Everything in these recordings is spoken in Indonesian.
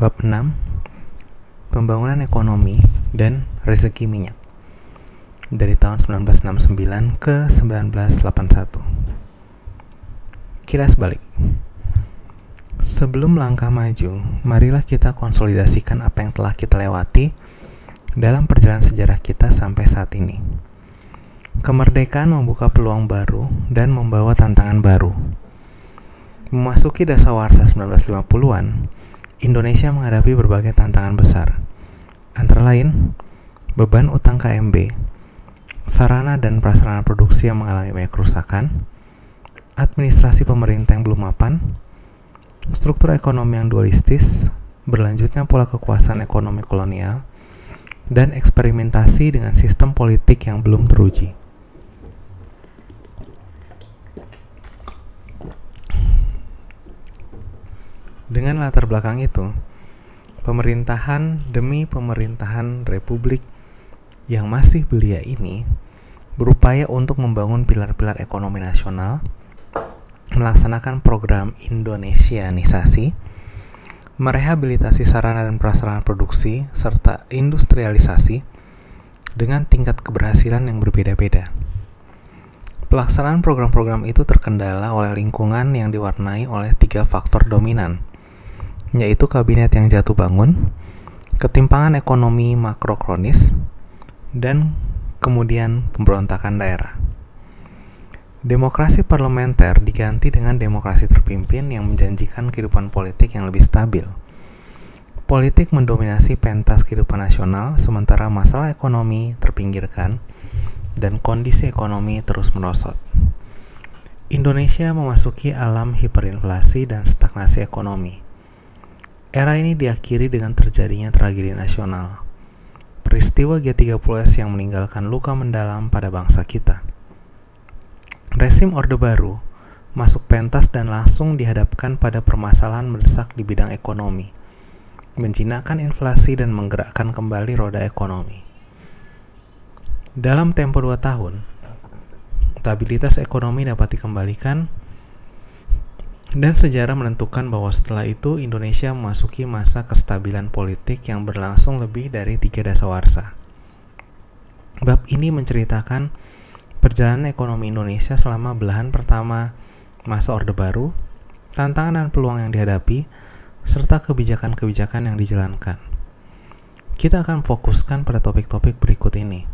Bab 6. Pembangunan ekonomi dan rezeki minyak dari tahun 1969 ke 1981. Kilas balik. Sebelum langkah maju, marilah kita konsolidasikan apa yang telah kita lewati dalam perjalanan sejarah kita sampai saat ini. Kemerdekaan membuka peluang baru dan membawa tantangan baru. Memasuki dasawarsa 1950-an, Indonesia menghadapi berbagai tantangan besar, antara lain beban utang KMB, sarana dan prasarana produksi yang mengalami banyak kerusakan, administrasi pemerintah yang belum mapan, struktur ekonomi yang dualistis, berlanjutnya pola kekuasaan ekonomi kolonial, dan eksperimentasi dengan sistem politik yang belum teruji. Dengan latar belakang itu, pemerintahan demi pemerintahan republik yang masih belia ini berupaya untuk membangun pilar-pilar ekonomi nasional, melaksanakan program Indonesianisasi, merehabilitasi sarana dan prasarana produksi, serta industrialisasi dengan tingkat keberhasilan yang berbeda-beda. Pelaksanaan program-program itu terkendala oleh lingkungan yang diwarnai oleh 3 faktor dominan, yaitu kabinet yang jatuh bangun, ketimpangan ekonomi makro kronis, dan kemudian pemberontakan daerah. Demokrasi parlementer diganti dengan demokrasi terpimpin yang menjanjikan kehidupan politik yang lebih stabil. Politik mendominasi pentas kehidupan nasional, sementara masalah ekonomi terpinggirkan dan kondisi ekonomi terus merosot. Indonesia memasuki alam hiperinflasi dan stagnasi ekonomi. Era ini diakhiri dengan terjadinya tragedi nasional, peristiwa G30S yang meninggalkan luka mendalam pada bangsa kita. Rezim Orde Baru masuk pentas dan langsung dihadapkan pada permasalahan mendesak di bidang ekonomi, menjinakkan inflasi dan menggerakkan kembali roda ekonomi. Dalam tempo 2 tahun, stabilitas ekonomi dapat dikembalikan, dan sejarah menentukan bahwa setelah itu Indonesia memasuki masa kestabilan politik yang berlangsung lebih dari 3 dasawarsa. Bab ini menceritakan perjalanan ekonomi Indonesia selama belahan pertama masa Orde Baru, tantangan dan peluang yang dihadapi, serta kebijakan-kebijakan yang dijalankan. Kita akan fokuskan pada topik-topik berikut ini.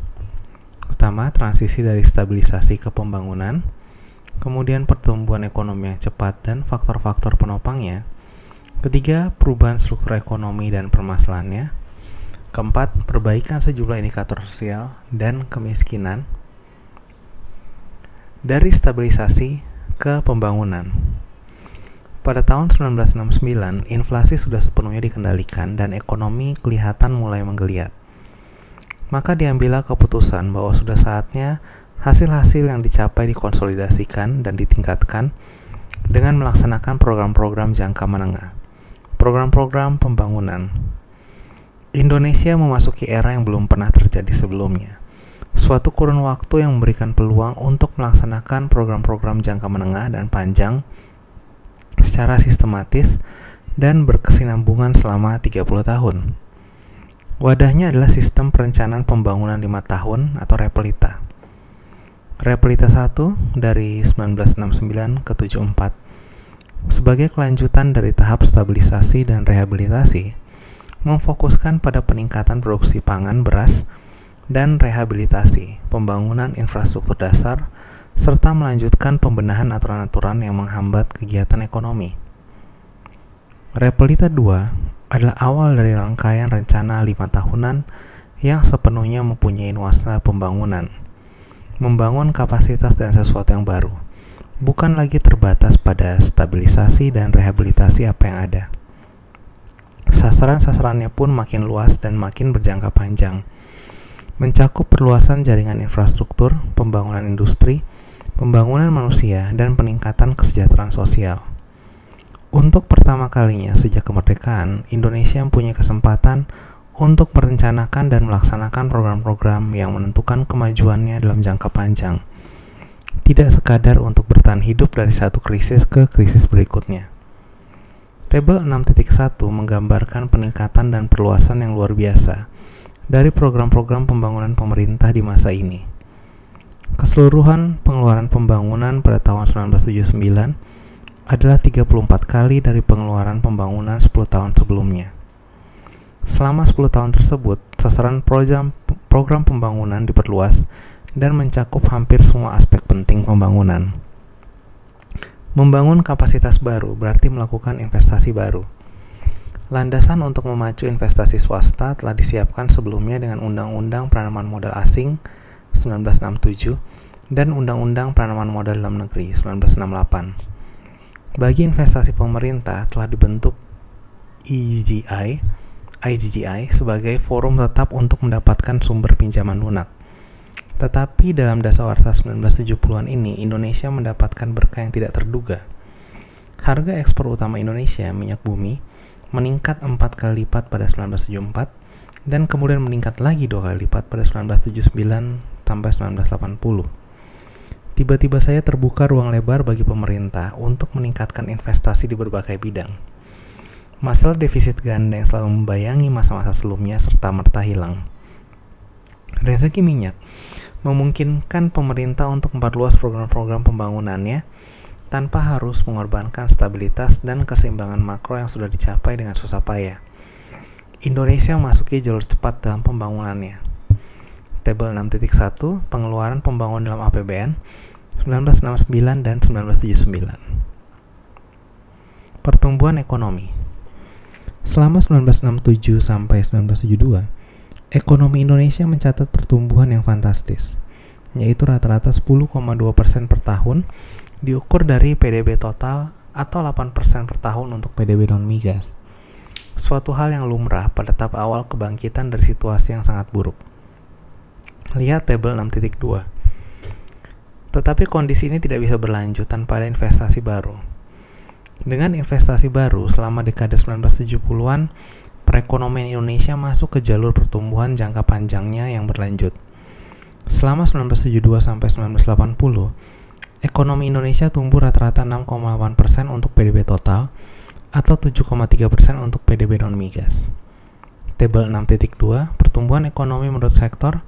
Pertama, transisi dari stabilisasi ke pembangunan, kemudian pertumbuhan ekonomi yang cepat dan faktor-faktor penopangnya. Ketiga, perubahan struktur ekonomi dan permasalahannya. Keempat, perbaikan sejumlah indikator sosial dan kemiskinan. Dari stabilisasi ke pembangunan. Pada tahun 1969, inflasi sudah sepenuhnya dikendalikan dan ekonomi kelihatan mulai menggeliat. Maka diambillah keputusan bahwa sudah saatnya hasil-hasil yang dicapai dikonsolidasikan dan ditingkatkan dengan melaksanakan program-program jangka menengah, program-program pembangunan. Indonesia memasuki era yang belum pernah terjadi sebelumnya, suatu kurun waktu yang memberikan peluang untuk melaksanakan program-program jangka menengah dan panjang secara sistematis dan berkesinambungan selama 30 tahun. Wadahnya adalah sistem perencanaan pembangunan 5 tahun atau Repelita. Repelita 1 dari 1969 ke 74 sebagai kelanjutan dari tahap stabilisasi dan rehabilitasi memfokuskan pada peningkatan produksi pangan beras dan rehabilitasi pembangunan infrastruktur dasar serta melanjutkan pembenahan aturan-aturan yang menghambat kegiatan ekonomi. Repelita 2 adalah awal dari rangkaian rencana 5 tahunan yang sepenuhnya mempunyai nuansa pembangunan, membangun kapasitas dan sesuatu yang baru, bukan lagi terbatas pada stabilisasi dan rehabilitasi apa yang ada. Sasaran-sasarannya pun makin luas dan makin berjangka panjang, mencakup perluasan jaringan infrastruktur, pembangunan industri, pembangunan manusia, dan peningkatan kesejahteraan sosial. Untuk pertama kalinya sejak kemerdekaan, Indonesia mempunyai kesempatan untuk merencanakan dan melaksanakan program-program yang menentukan kemajuannya dalam jangka panjang, tidak sekadar untuk bertahan hidup dari satu krisis ke krisis berikutnya. Tabel 6.1 menggambarkan peningkatan dan perluasan yang luar biasa dari program-program pembangunan pemerintah di masa ini. Keseluruhan pengeluaran pembangunan pada tahun 1979 adalah 34 kali dari pengeluaran pembangunan 10 tahun sebelumnya. Selama 10 tahun tersebut, sasaran program pembangunan diperluas dan mencakup hampir semua aspek penting pembangunan. Membangun kapasitas baru berarti melakukan investasi baru. Landasan untuk memacu investasi swasta telah disiapkan sebelumnya dengan Undang-Undang Penanaman Modal Asing 1967 dan Undang-Undang Penanaman Modal Dalam Negeri 1968. Bagi investasi pemerintah telah dibentuk IGGI sebagai forum tetap untuk mendapatkan sumber pinjaman lunak. Tetapi dalam dasawarsa 1970-an ini, Indonesia mendapatkan berkah yang tidak terduga. Harga ekspor utama Indonesia, minyak bumi, meningkat 4 kali lipat pada 1974 dan kemudian meningkat lagi 2 kali lipat pada 1979 sampai 1980. Tiba-tiba saya terbuka ruang lebar bagi pemerintah untuk meningkatkan investasi di berbagai bidang. Masalah defisit ganda yang selalu membayangi masa-masa sebelumnya serta-merta hilang. Rezeki minyak memungkinkan pemerintah untuk memperluas program-program pembangunannya tanpa harus mengorbankan stabilitas dan keseimbangan makro yang sudah dicapai dengan susah payah. Indonesia memasuki jalur cepat dalam pembangunannya. Tabel 6.1 pengeluaran pembangunan dalam APBN 1969 dan 1979. Pertumbuhan ekonomi. Selama 1967 sampai 1972, ekonomi Indonesia mencatat pertumbuhan yang fantastis, yaitu rata-rata 10,2% per tahun diukur dari PDB total atau 8% per tahun untuk PDB non-migas. Suatu hal yang lumrah pada tahap awal kebangkitan dari situasi yang sangat buruk. Lihat tabel 6.2. Tetapi kondisi ini tidak bisa berlanjut tanpa ada investasi baru. Dengan investasi baru, selama dekade 1970-an, perekonomian Indonesia masuk ke jalur pertumbuhan jangka panjangnya yang berlanjut. Selama 1972 sampai 1980, ekonomi Indonesia tumbuh rata-rata 6,8% untuk PDB total atau 7,3% untuk PDB non-migas. Tabel 6.2, pertumbuhan ekonomi menurut sektor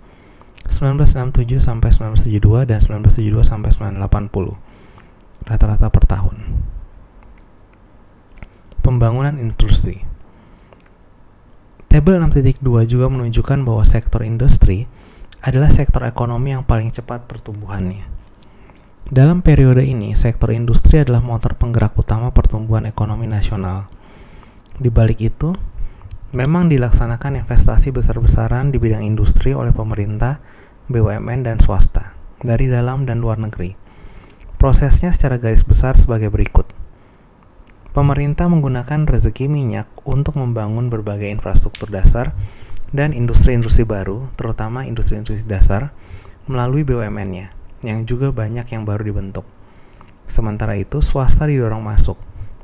1967 sampai 1972 dan 1972 sampai 1980 rata-rata per tahun. Pembangunan industri. Tabel 6.2 juga menunjukkan bahwa sektor industri adalah sektor ekonomi yang paling cepat pertumbuhannya. Dalam periode ini, sektor industri adalah motor penggerak utama pertumbuhan ekonomi nasional. Di balik itu, memang dilaksanakan investasi besar-besaran di bidang industri oleh pemerintah, BUMN, dan swasta, dari dalam dan luar negeri. Prosesnya secara garis besar sebagai berikut. Pemerintah menggunakan rezeki minyak untuk membangun berbagai infrastruktur dasar dan industri-industri baru, terutama industri-industri dasar, melalui BUMN-nya, yang juga banyak yang baru dibentuk. Sementara itu, swasta didorong masuk,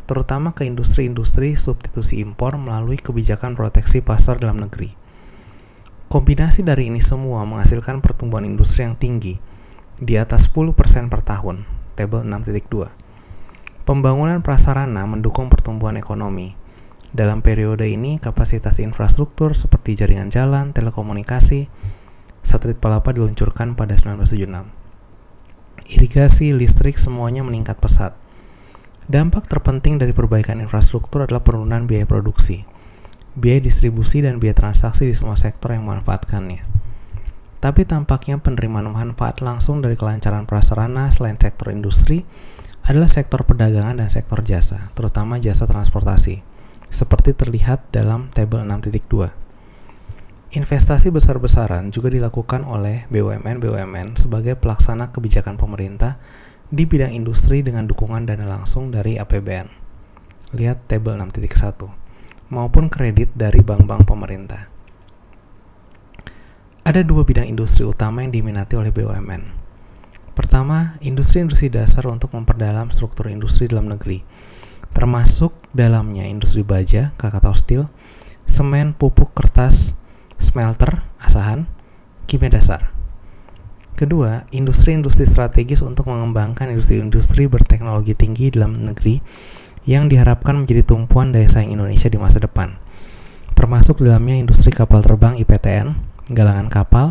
terutama ke industri-industri substitusi impor melalui kebijakan proteksi pasar dalam negeri. Kombinasi dari ini semua menghasilkan pertumbuhan industri yang tinggi, di atas 10% per tahun, tabel 6.2. Pembangunan prasarana mendukung pertumbuhan ekonomi. Dalam periode ini, kapasitas infrastruktur seperti jaringan jalan, telekomunikasi, satelit palapa diluncurkan pada 1976. Irigasi, listrik, semuanya meningkat pesat. Dampak terpenting dari perbaikan infrastruktur adalah penurunan biaya produksi, biaya distribusi, dan biaya transaksi di semua sektor yang memanfaatkannya. Tapi tampaknya penerimaan manfaat langsung dari kelancaran prasarana selain sektor industri adalah sektor perdagangan dan sektor jasa, terutama jasa transportasi, seperti terlihat dalam tabel 6.2. Investasi besar-besaran juga dilakukan oleh BUMN sebagai pelaksana kebijakan pemerintah di bidang industri dengan dukungan dana langsung dari APBN. Lihat tabel 6.1, maupun kredit dari bank-bank pemerintah. Ada dua bidang industri utama yang diminati oleh BUMN. Pertama, industri-industri dasar untuk memperdalam struktur industri dalam negeri, termasuk dalamnya industri baja, Krakatau Steel, semen, pupuk, kertas, smelter, asahan, kimia dasar. Kedua, industri-industri strategis untuk mengembangkan industri-industri berteknologi tinggi dalam negeri yang diharapkan menjadi tumpuan daya saing Indonesia di masa depan, termasuk dalamnya industri kapal terbang IPTN, galangan kapal,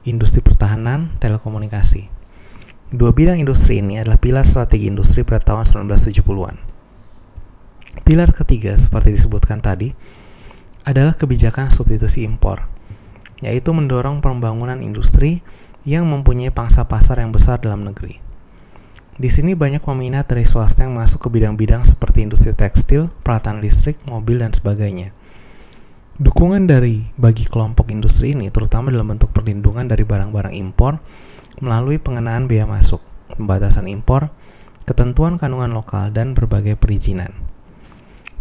industri pertahanan, telekomunikasi. Dua bidang industri ini adalah pilar strategi industri pada tahun 1970-an. Pilar ketiga, seperti disebutkan tadi, adalah kebijakan substitusi impor, yaitu mendorong pembangunan industri yang mempunyai pangsa pasar yang besar dalam negeri. Di sini banyak peminat dari swasta yang masuk ke bidang-bidang seperti industri tekstil, peralatan listrik, mobil, dan sebagainya. Dukungan bagi kelompok industri ini terutama dalam bentuk perlindungan dari barang-barang impor melalui pengenaan biaya masuk, pembatasan impor, ketentuan kandungan lokal, dan berbagai perizinan.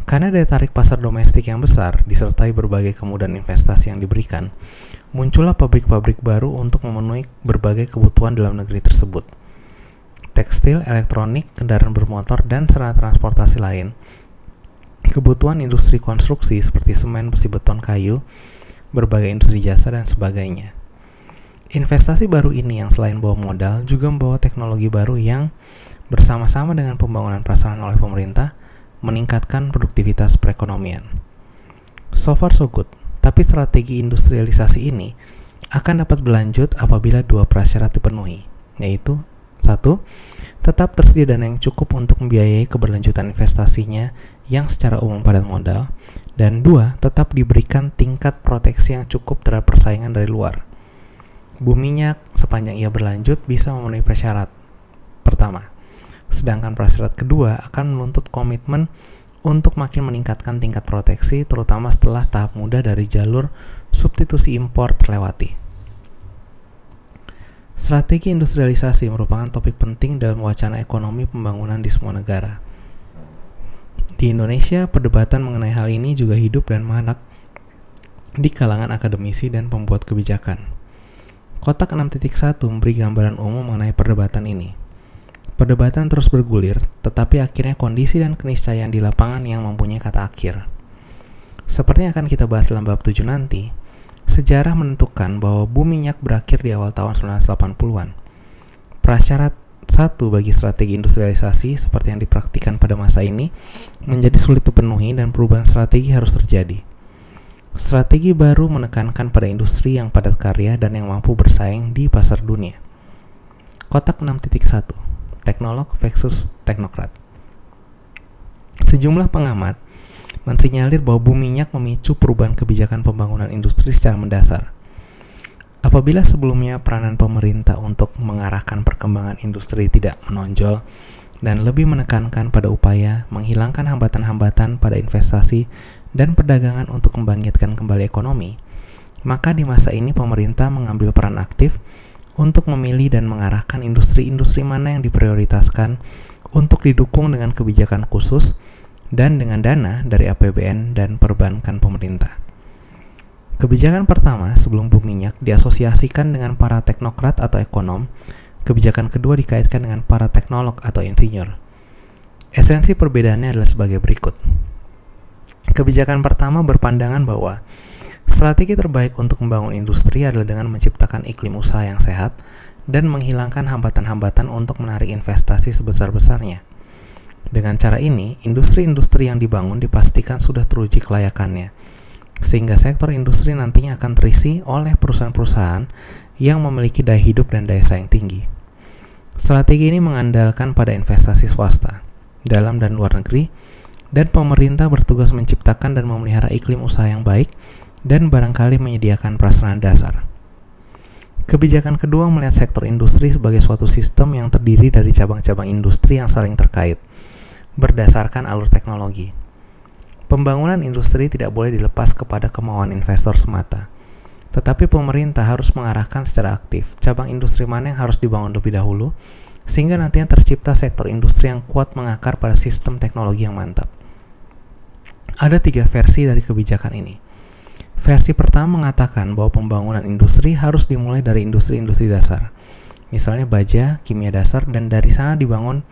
Karena daya tarik pasar domestik yang besar, disertai berbagai kemudahan investasi yang diberikan, muncullah pabrik-pabrik baru untuk memenuhi berbagai kebutuhan dalam negeri tersebut. Tekstil, elektronik, kendaraan bermotor, dan sarana transportasi lain, kebutuhan industri konstruksi seperti semen, besi, beton, kayu, berbagai industri jasa, dan sebagainya. Investasi baru ini yang selain bawa modal, juga membawa teknologi baru yang bersama-sama dengan pembangunan prasarana oleh pemerintah, meningkatkan produktivitas perekonomian. So far so good, tapi strategi industrialisasi ini akan dapat berlanjut apabila dua prasyarat dipenuhi, yaitu 1. Tetap tersedia dana yang cukup untuk membiayai keberlanjutan investasinya yang secara umum padat modal, dan 2. Tetap diberikan tingkat proteksi yang cukup terhadap persaingan dari luar. Boom minyak sepanjang ia berlanjut bisa memenuhi prasyarat pertama, sedangkan prasyarat kedua akan menuntut komitmen untuk makin meningkatkan tingkat proteksi, terutama setelah tahap mudah dari jalur substitusi impor terlewati. Strategi industrialisasi merupakan topik penting dalam wacana ekonomi pembangunan di semua negara. Di Indonesia, perdebatan mengenai hal ini juga hidup dan marak di kalangan akademisi dan pembuat kebijakan. Kotak 6.1 memberi gambaran umum mengenai perdebatan ini. Perdebatan terus bergulir, tetapi akhirnya kondisi dan keniscayaan di lapangan yang mempunyai kata akhir. Seperti yang akan kita bahas dalam bab 7 nanti, sejarah menentukan bahwa boom minyak berakhir di awal tahun 1980-an. Prasyarat 1 bagi strategi industrialisasi seperti yang dipraktikkan pada masa ini menjadi sulit dipenuhi dan perubahan strategi harus terjadi. Strategi baru menekankan pada industri yang padat karya dan yang mampu bersaing di pasar dunia. Kotak 6.1, teknolog versus teknokrat. Sejumlah pengamat mensinyalir bahwa boom minyak memicu perubahan kebijakan pembangunan industri secara mendasar. Apabila sebelumnya peranan pemerintah untuk mengarahkan perkembangan industri tidak menonjol dan lebih menekankan pada upaya menghilangkan hambatan-hambatan pada investasi dan perdagangan untuk membangkitkan kembali ekonomi, maka di masa ini pemerintah mengambil peran aktif untuk memilih dan mengarahkan industri-industri mana yang diprioritaskan untuk didukung dengan kebijakan khusus dan dengan dana dari APBN dan perbankan pemerintah. Kebijakan pertama sebelum boom minyak diasosiasikan dengan para teknokrat atau ekonom, kebijakan kedua dikaitkan dengan para teknolog atau insinyur. Esensi perbedaannya adalah sebagai berikut. Kebijakan pertama berpandangan bahwa strategi terbaik untuk membangun industri adalah dengan menciptakan iklim usaha yang sehat dan menghilangkan hambatan-hambatan untuk menarik investasi sebesar-besarnya. Dengan cara ini, industri-industri yang dibangun dipastikan sudah teruji kelayakannya, sehingga sektor industri nantinya akan terisi oleh perusahaan-perusahaan yang memiliki daya hidup dan daya saing tinggi. Strategi ini mengandalkan pada investasi swasta, dalam dan luar negeri, dan pemerintah bertugas menciptakan dan memelihara iklim usaha yang baik dan barangkali menyediakan prasarana dasar. Kebijakan kedua melihat sektor industri sebagai suatu sistem yang terdiri dari cabang-cabang industri yang saling terkait, berdasarkan alur teknologi. Pembangunan industri tidak boleh dilepas kepada kemauan investor semata, tetapi pemerintah harus mengarahkan secara aktif cabang industri mana yang harus dibangun lebih dahulu, sehingga nantinya tercipta sektor industri yang kuat mengakar pada sistem teknologi yang mantap. Ada 3 versi dari kebijakan ini. Versi pertama mengatakan bahwa pembangunan industri harus dimulai dari industri-industri dasar, misalnya baja, kimia dasar, dan dari sana dibangun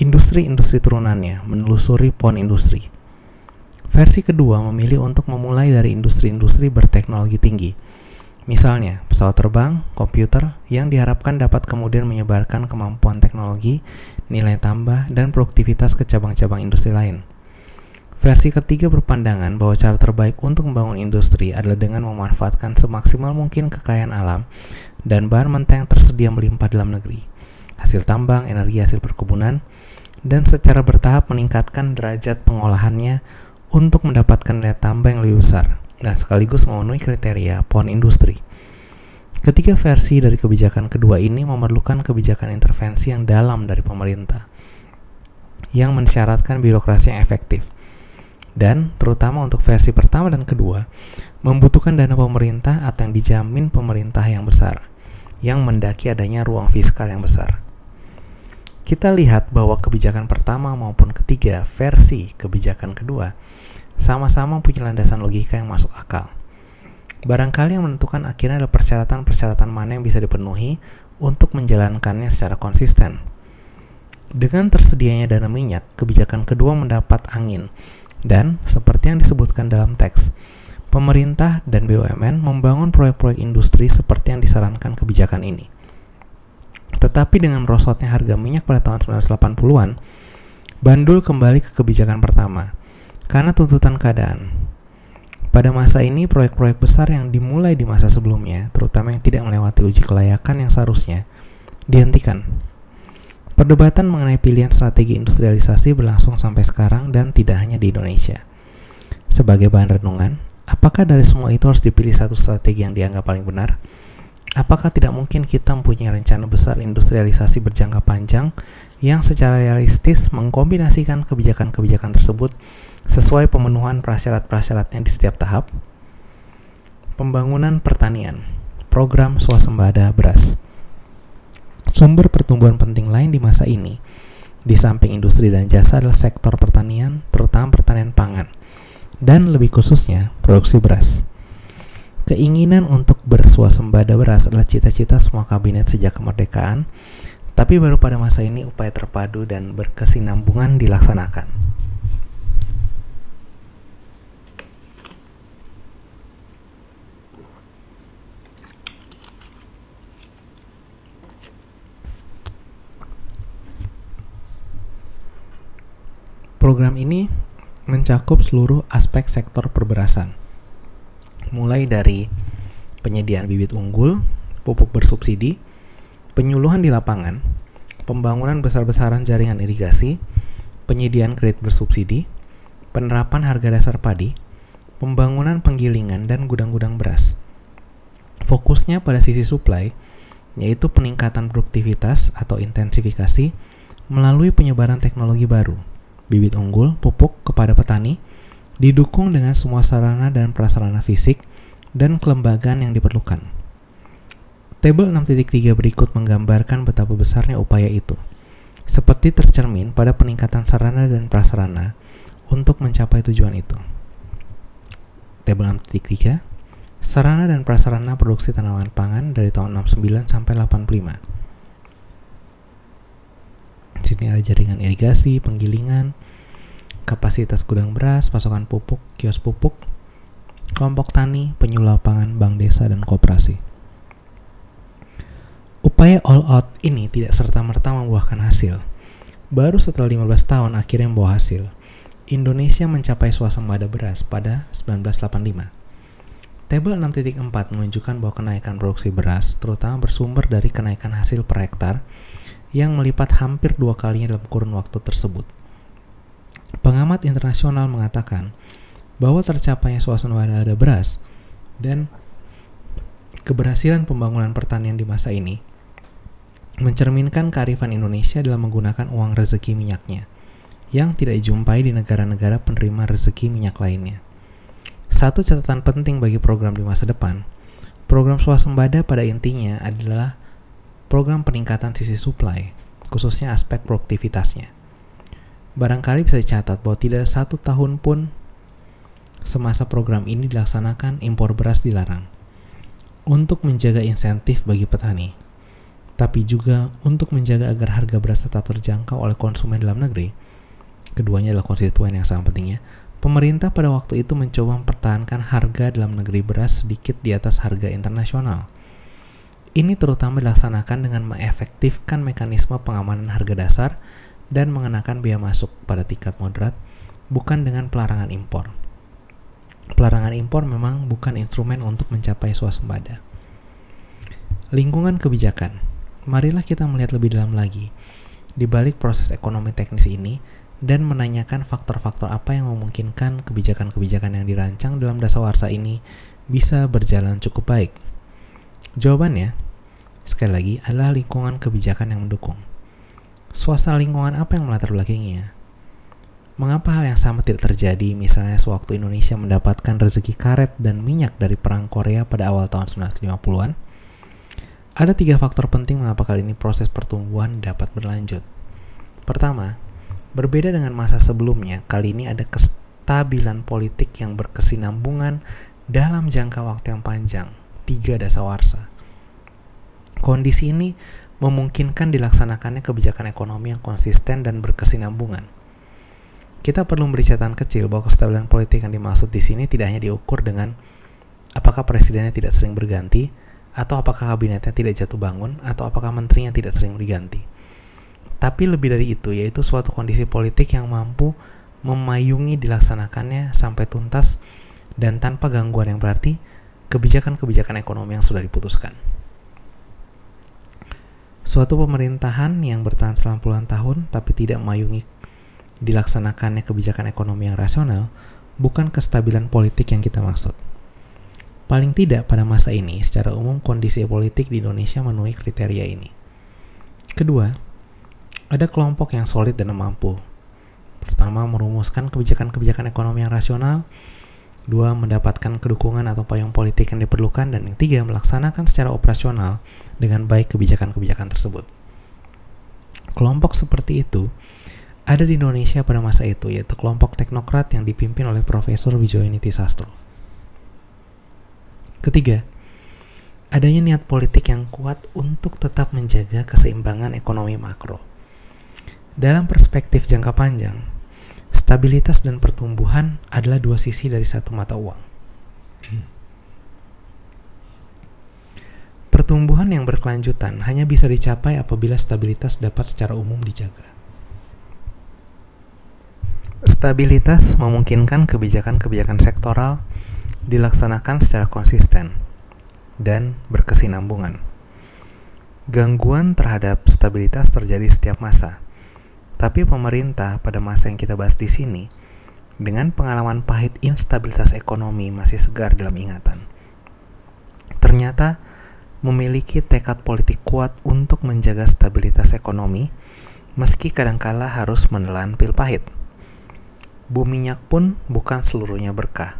industri-industri turunannya, menelusuri pohon industri. Versi kedua memilih untuk memulai dari industri-industri berteknologi tinggi, Misalnya, pesawat terbang, komputer, yang diharapkan dapat kemudian menyebarkan kemampuan teknologi, nilai tambah, dan produktivitas ke cabang-cabang industri lain. Versi ketiga berpandangan bahwa cara terbaik untuk membangun industri adalah dengan memanfaatkan semaksimal mungkin kekayaan alam dan bahan mentah yang tersedia melimpah dalam negeri, hasil tambang, energi hasil perkebunan, dan secara bertahap meningkatkan derajat pengolahannya untuk mendapatkan nilai tambah yang lebih besar dan sekaligus memenuhi kriteria pohon industri. Ketiga versi dari kebijakan kedua ini memerlukan kebijakan intervensi yang dalam dari pemerintah, yang mensyaratkan birokrasi yang efektif. Dan, terutama untuk versi pertama dan kedua, membutuhkan dana pemerintah atau yang dijamin pemerintah yang besar, yang mendaki adanya ruang fiskal yang besar. Kita lihat bahwa kebijakan pertama maupun ketiga versi kebijakan kedua sama-sama punya landasan logika yang masuk akal. Barangkali yang menentukan akhirnya adalah persyaratan-persyaratan mana yang bisa dipenuhi untuk menjalankannya secara konsisten. Dengan tersedianya dana minyak, kebijakan kedua mendapat angin, dan seperti yang disebutkan dalam teks, pemerintah dan BUMN membangun proyek-proyek industri seperti yang disarankan kebijakan ini. Tetapi dengan merosotnya harga minyak pada tahun 1980-an, bandul kembali ke kebijakan pertama, karena tuntutan keadaan. Pada masa ini, proyek-proyek besar yang dimulai di masa sebelumnya, terutama yang tidak melewati uji kelayakan yang seharusnya, dihentikan. Perdebatan mengenai pilihan strategi industrialisasi berlangsung sampai sekarang dan tidak hanya di Indonesia. Sebagai bahan renungan, apakah dari semua itu harus dipilih satu strategi yang dianggap paling benar? Apakah tidak mungkin kita mempunyai rencana besar industrialisasi berjangka panjang yang secara realistis mengkombinasikan kebijakan-kebijakan tersebut sesuai pemenuhan prasyarat-prasyaratnya di setiap tahap? Pembangunan pertanian, program swasembada beras. Sumber pertumbuhan penting lain di masa ini, di samping industri dan jasa, adalah sektor pertanian, terutama pertanian pangan, dan lebih khususnya produksi beras. Keinginan untuk berswasembada beras adalah cita-cita semua kabinet sejak kemerdekaan, tapi baru pada masa ini upaya terpadu dan berkesinambungan dilaksanakan. Program ini mencakup seluruh aspek sektor perberasan, mulai dari penyediaan bibit unggul, pupuk bersubsidi, penyuluhan di lapangan, pembangunan besar-besaran jaringan irigasi, penyediaan kredit bersubsidi, penerapan harga dasar padi, pembangunan penggilingan dan gudang-gudang beras. Fokusnya pada sisi supply, yaitu peningkatan produktivitas atau intensifikasi melalui penyebaran teknologi baru, bibit unggul, pupuk kepada petani, didukung dengan semua sarana dan prasarana fisik dan kelembagaan yang diperlukan. Tabel 6.3 berikut menggambarkan betapa besarnya upaya itu, seperti tercermin pada peningkatan sarana dan prasarana untuk mencapai tujuan itu. Tabel 6.3, sarana dan prasarana produksi tanaman pangan dari tahun 69 sampai 85. Di sini ada jaringan irigasi, penggilingan, kapasitas gudang beras, pasokan pupuk, kios pupuk, kelompok tani, penyuluh lapangan, bank desa, dan koperasi. Upaya all out ini tidak serta-merta membuahkan hasil. Baru setelah 15 tahun akhirnya membawa hasil. Indonesia mencapai swasembada beras pada 1985. Tabel 6.4 menunjukkan bahwa kenaikan produksi beras terutama bersumber dari kenaikan hasil per hektar yang melipat hampir 2 kalinya dalam kurun waktu tersebut. Pengamat internasional mengatakan bahwa tercapainya swasembada beras dan keberhasilan pembangunan pertanian di masa ini mencerminkan kearifan Indonesia dalam menggunakan uang rezeki minyaknya yang tidak dijumpai di negara-negara penerima rezeki minyak lainnya. Satu catatan penting bagi program di masa depan, program swasembada pada intinya adalah program peningkatan sisi supply, khususnya aspek produktivitasnya. Barangkali bisa dicatat bahwa tidak ada 1 tahun pun semasa program ini dilaksanakan impor beras dilarang, untuk menjaga insentif bagi petani, tapi juga untuk menjaga agar harga beras tetap terjangkau oleh konsumen dalam negeri. Keduanya adalah konstituen yang sangat pentingnya. Pemerintah pada waktu itu mencoba mempertahankan harga dalam negeri beras sedikit di atas harga internasional. Ini terutama dilaksanakan dengan mengefektifkan mekanisme pengamanan harga dasar dan mengenakan biaya masuk pada tingkat moderat, bukan dengan pelarangan impor. Pelarangan impor memang bukan instrumen untuk mencapai swasembada. Lingkungan kebijakan. Marilah kita melihat lebih dalam lagi di balik proses ekonomi teknis ini dan menanyakan faktor-faktor apa yang memungkinkan kebijakan-kebijakan yang dirancang dalam dasawarsa ini bisa berjalan cukup baik. Jawabannya, sekali lagi, adalah lingkungan kebijakan yang mendukung. Suasana lingkungan apa yang melatar belakanginya? Mengapa hal yang sama tidak terjadi misalnya sewaktu Indonesia mendapatkan rezeki karet dan minyak dari Perang Korea pada awal tahun 1950-an? Ada 3 faktor penting mengapa kali ini proses pertumbuhan dapat berlanjut. Pertama, berbeda dengan masa sebelumnya, kali ini ada kestabilan politik yang berkesinambungan dalam jangka waktu yang panjang, 3 dasawarsa. Kondisi ini memungkinkan dilaksanakannya kebijakan ekonomi yang konsisten dan berkesinambungan. Kita perlu memberi catatan kecil bahwa kestabilan politik yang dimaksud di sini tidak hanya diukur dengan apakah presidennya tidak sering berganti, atau apakah kabinetnya tidak jatuh bangun, atau apakah menterinya tidak sering diganti. Tapi lebih dari itu, yaitu suatu kondisi politik yang mampu memayungi dilaksanakannya sampai tuntas dan tanpa gangguan yang berarti kebijakan-kebijakan ekonomi yang sudah diputuskan. Suatu pemerintahan yang bertahan selama puluhan tahun tapi tidak memayungi dilaksanakannya kebijakan ekonomi yang rasional bukan kestabilan politik yang kita maksud. Paling tidak pada masa ini, secara umum kondisi politik di Indonesia memenuhi kriteria ini. Kedua, ada kelompok yang solid dan mampu. Pertama, merumuskan kebijakan-kebijakan ekonomi yang rasional. 2, mendapatkan kedukungan atau payung politik yang diperlukan. Dan yang 3, melaksanakan secara operasional dengan baik kebijakan-kebijakan tersebut. Kelompok seperti itu ada di Indonesia pada masa itu, yaitu kelompok teknokrat yang dipimpin oleh Profesor Wijayoniti Sastro. Ketiga, adanya niat politik yang kuat untuk tetap menjaga keseimbangan ekonomi makro. Dalam perspektif jangka panjang, stabilitas dan pertumbuhan adalah 2 sisi dari satu mata uang. Pertumbuhan yang berkelanjutan hanya bisa dicapai apabila stabilitas dapat secara umum dijaga. Stabilitas memungkinkan kebijakan-kebijakan sektoral dilaksanakan secara konsisten dan berkesinambungan. Gangguan terhadap stabilitas terjadi setiap masa. Tapi pemerintah pada masa yang kita bahas di sini, dengan pengalaman pahit instabilitas ekonomi masih segar dalam ingatan, ternyata memiliki tekad politik kuat untuk menjaga stabilitas ekonomi, meski kadangkala harus menelan pil pahit. Bu Minyak pun bukan seluruhnya berkah.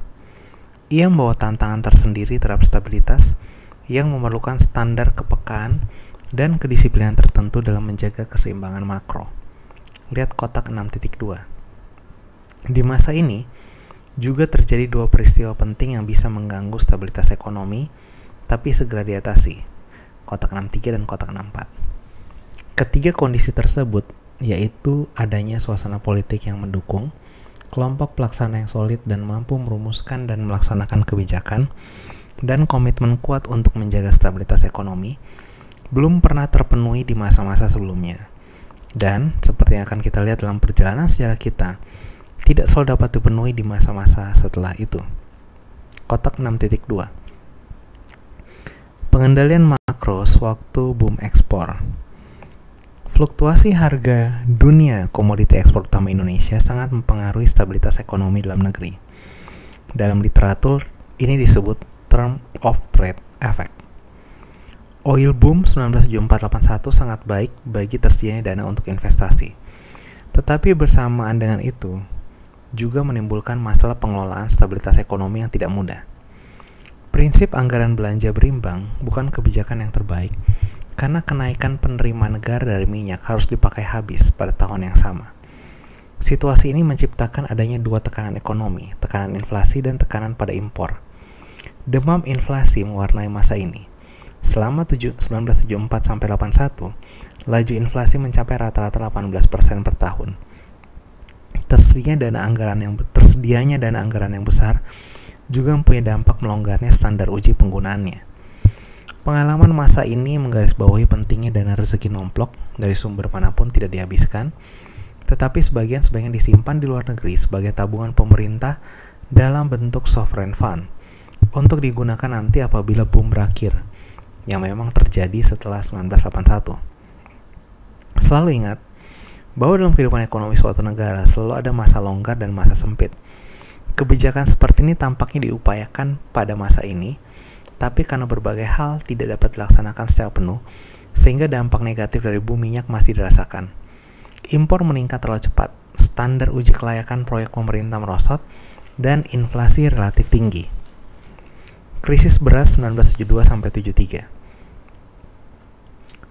Ia membawa tantangan tersendiri terhadap stabilitas yang memerlukan standar kepekaan dan kedisiplinan tertentu dalam menjaga keseimbangan makro. Lihat kotak 6.2. Di masa ini, juga terjadi 2 peristiwa penting yang bisa mengganggu stabilitas ekonomi, tapi segera diatasi. Kotak 6.3 dan kotak 6.4. Ketiga kondisi tersebut, yaitu adanya suasana politik yang mendukung, kelompok pelaksana yang solid dan mampu merumuskan dan melaksanakan kebijakan, dan komitmen kuat untuk menjaga stabilitas ekonomi, belum pernah terpenuhi di masa-masa sebelumnya. Dan, seperti yang akan kita lihat dalam perjalanan sejarah kita, tidak selalu dapat dipenuhi di masa-masa setelah itu. Kotak 6.2. Pengendalian makro sewaktu boom ekspor. Fluktuasi harga dunia komoditi ekspor utama Indonesia sangat mempengaruhi stabilitas ekonomi dalam negeri. Dalam literatur, ini disebut term of trade effect. Oil boom 1974-81 sangat baik bagi tersedianya dana untuk investasi. Tetapi bersamaan dengan itu, juga menimbulkan masalah pengelolaan stabilitas ekonomi yang tidak mudah. Prinsip anggaran belanja berimbang bukan kebijakan yang terbaik, karena kenaikan penerimaan negara dari minyak harus dipakai habis pada tahun yang sama. Situasi ini menciptakan adanya 2 tekanan ekonomi, tekanan inflasi dan tekanan pada impor. Demam inflasi mewarnai masa ini. Selama 1974-81, laju inflasi mencapai rata-rata 18% per tahun. tersedianya dana anggaran yang besar juga mempunyai dampak melonggarnya standar uji penggunaannya. Pengalaman masa ini menggarisbawahi pentingnya dana rezeki nomplok dari sumber manapun tidak dihabiskan, tetapi sebagian disimpan di luar negeri sebagai tabungan pemerintah dalam bentuk sovereign fund untuk digunakan nanti apabila boom berakhir, yang memang terjadi setelah 1981. Selalu ingat bahwa dalam kehidupan ekonomi suatu negara selalu ada masa longgar dan masa sempit. Kebijakan seperti ini tampaknya diupayakan pada masa ini, tapi karena berbagai hal tidak dapat dilaksanakan secara penuh, sehingga dampak negatif dari boom minyak masih dirasakan. Impor meningkat terlalu cepat, standar uji kelayakan proyek pemerintah merosot, dan inflasi relatif tinggi. Krisis beras 1972-73.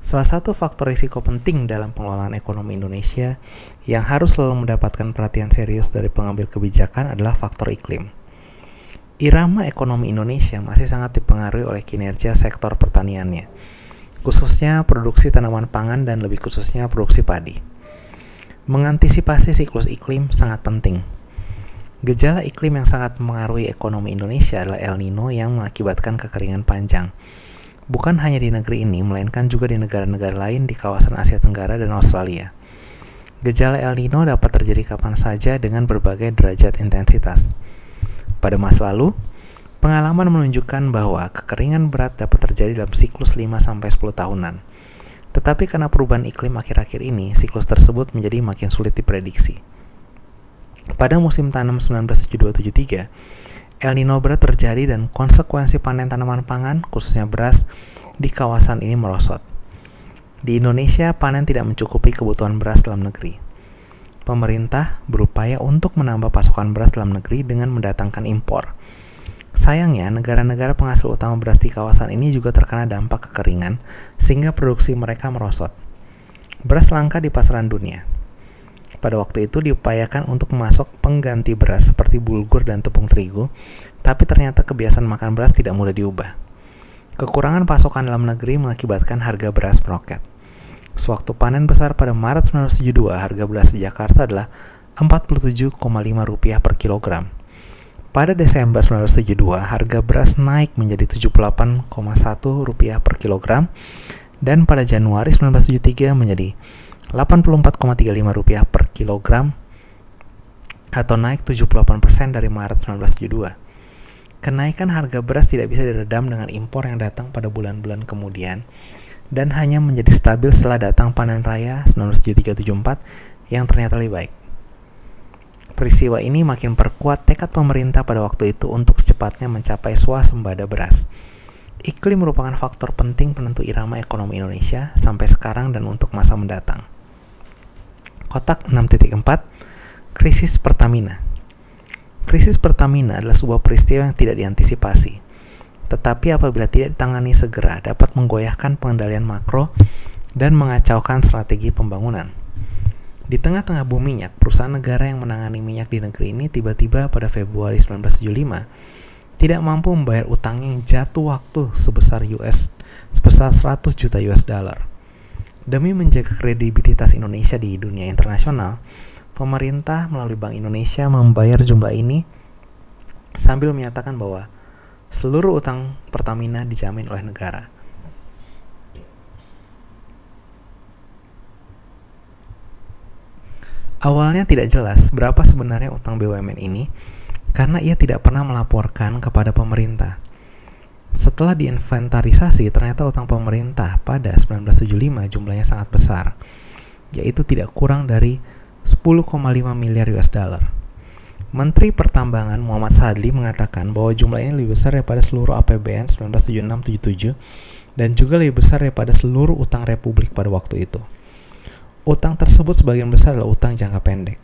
Salah satu faktor risiko penting dalam pengelolaan ekonomi Indonesia yang harus selalu mendapatkan perhatian serius dari pengambil kebijakan adalah faktor iklim. Irama ekonomi Indonesia masih sangat dipengaruhi oleh kinerja sektor pertaniannya, khususnya produksi tanaman pangan dan lebih khususnya produksi padi. Mengantisipasi siklus iklim sangat penting. Gejala iklim yang sangat mempengaruhi ekonomi Indonesia adalah El Nino yang mengakibatkan kekeringan panjang. Bukan hanya di negeri ini, melainkan juga di negara-negara lain di kawasan Asia Tenggara dan Australia. Gejala El Nino dapat terjadi kapan saja dengan berbagai derajat intensitas. Pada masa lalu, pengalaman menunjukkan bahwa kekeringan berat dapat terjadi dalam siklus 5-10 tahunan. Tetapi karena perubahan iklim akhir-akhir ini, siklus tersebut menjadi makin sulit diprediksi. Pada musim tanam 1972-73, El Nino berat terjadi dan konsekuensi panen tanaman pangan, khususnya beras, di kawasan ini merosot. Di Indonesia, panen tidak mencukupi kebutuhan beras dalam negeri. Pemerintah berupaya untuk menambah pasokan beras dalam negeri dengan mendatangkan impor. Sayangnya, negara-negara penghasil utama beras di kawasan ini juga terkena dampak kekeringan, sehingga produksi mereka merosot. Beras langka di pasaran dunia. Pada waktu itu diupayakan untuk memasok pengganti beras seperti bulgur dan tepung terigu, tapi ternyata kebiasaan makan beras tidak mudah diubah. Kekurangan pasokan dalam negeri mengakibatkan harga beras meroket. Sewaktu panen besar pada Maret 1972, harga beras di Jakarta adalah Rp47,5 per kilogram. Pada Desember 1972, harga beras naik menjadi Rp78,1 per kilogram, dan pada Januari 1973 menjadi Rp84,35 per kilogram atau naik 78% dari Maret 1972. Kenaikan harga beras tidak bisa diredam dengan impor yang datang pada bulan-bulan kemudian dan hanya menjadi stabil setelah datang panen raya 1973-74 yang ternyata lebih baik. Peristiwa ini makin perkuat tekad pemerintah pada waktu itu untuk secepatnya mencapai swasembada beras. Iklim merupakan faktor penting penentu irama ekonomi Indonesia sampai sekarang dan untuk masa mendatang. Kotak 6.4, krisis Pertamina. Krisis Pertamina adalah sebuah peristiwa yang tidak diantisipasi, tetapi apabila tidak ditangani segera dapat menggoyahkan pengendalian makro dan mengacaukan strategi pembangunan. Di tengah-tengah boom minyak, perusahaan negara yang menangani minyak di negeri ini tiba-tiba pada Februari 1975 tidak mampu membayar utangnya yang jatuh waktu sebesar 100 juta US dollar. Demi menjaga kredibilitas Indonesia di dunia internasional, pemerintah melalui Bank Indonesia membayar jumlah ini sambil menyatakan bahwa seluruh utang Pertamina dijamin oleh negara. Awalnya tidak jelas berapa sebenarnya utang BUMN ini karena ia tidak pernah melaporkan kepada pemerintah. Setelah diinventarisasi, ternyata utang pemerintah pada 1975 jumlahnya sangat besar, yaitu tidak kurang dari 10,5 miliar US dollar. Menteri Pertambangan Muhammad Sadli mengatakan bahwa jumlah ini lebih besar daripada seluruh APBN 1976-77 dan juga lebih besar daripada seluruh utang Republik pada waktu itu. Utang tersebut sebagian besar adalah utang jangka pendek.